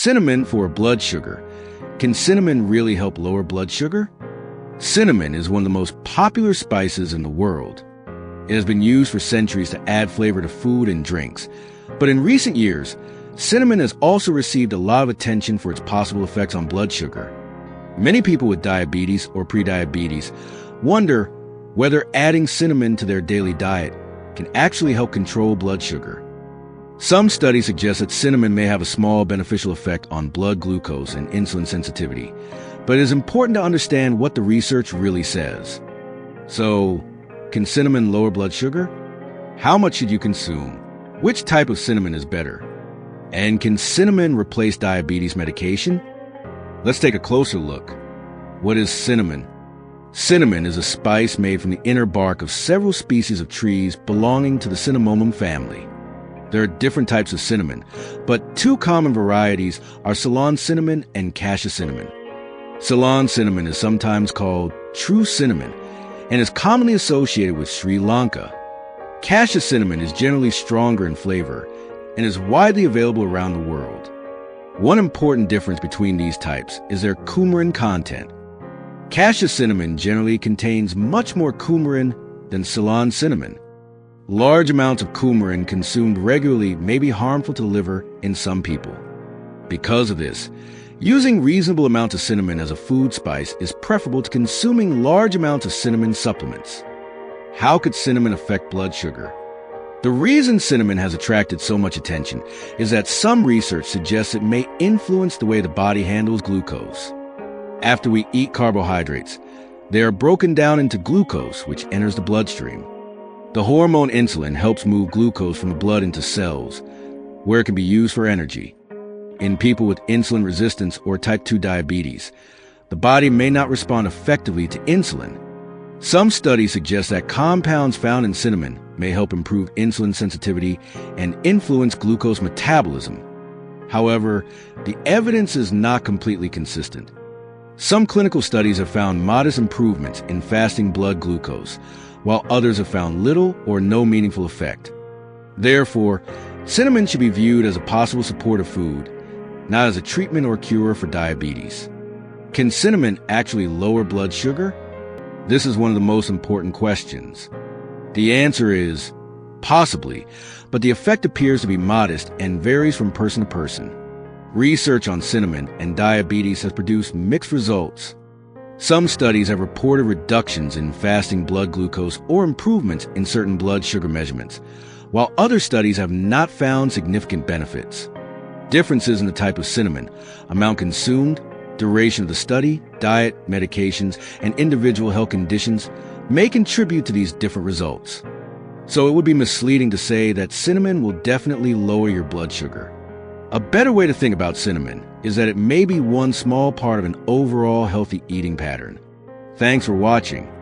Cinnamon for blood sugar. Can cinnamon really help lower blood sugar? Cinnamon is one of the most popular spices in the world. It has been used for centuries to add flavor to food and drinks. But in recent years, cinnamon has also received a lot of attention for its possible effects on blood sugar. Many people with diabetes or prediabetes wonder whether adding cinnamon to their daily diet can actually help control blood sugar. Some studies suggest that cinnamon may have a small beneficial effect on blood glucose and insulin sensitivity, but it is important to understand what the research really says. So, can cinnamon lower blood sugar? How much should you consume? Which type of cinnamon is better? And can cinnamon replace diabetes medication? Let's take a closer look. What is cinnamon? Cinnamon is a spice made from the inner bark of several species of trees belonging to the cinnamomum family. There are different types of cinnamon, but two common varieties are Ceylon cinnamon and Cassia cinnamon. Ceylon cinnamon is sometimes called true cinnamon and is commonly associated with Sri Lanka. Cassia cinnamon is generally stronger in flavor and is widely available around the world. One important difference between these types is their coumarin content. Cassia cinnamon generally contains much more coumarin than Ceylon cinnamon. Large amounts of coumarin consumed regularly may be harmful to the liver in some people. Because of this, using reasonable amounts of cinnamon as a food spice is preferable to consuming large amounts of cinnamon supplements. How could cinnamon affect blood sugar? The reason cinnamon has attracted so much attention is that some research suggests it may influence the way the body handles glucose. After we eat carbohydrates, they are broken down into glucose, which enters the bloodstream. The hormone insulin helps move glucose from the blood into cells, where it can be used for energy. In people with insulin resistance or type 2 diabetes, the body may not respond effectively to insulin. Some studies suggest that compounds found in cinnamon may help improve insulin sensitivity and influence glucose metabolism. However, the evidence is not completely consistent. Some clinical studies have found modest improvements in fasting blood glucose, while others have found little or no meaningful effect. Therefore, cinnamon should be viewed as a possible supportive food, not as a treatment or cure for diabetes. Can cinnamon actually lower blood sugar? This is one of the most important questions. The answer is possibly, but the effect appears to be modest and varies from person to person. Research on cinnamon and diabetes has produced mixed results. Some studies have reported reductions in fasting blood glucose or improvements in certain blood sugar measurements, while other studies have not found significant benefits. Differences in the type of cinnamon, amount consumed, duration of the study, diet, medications, and individual health conditions may contribute to these different results. So it would be misleading to say that cinnamon will definitely lower your blood sugar. A better way to think about cinnamon is that it may be one small part of an overall healthy eating pattern. Thanks for watching.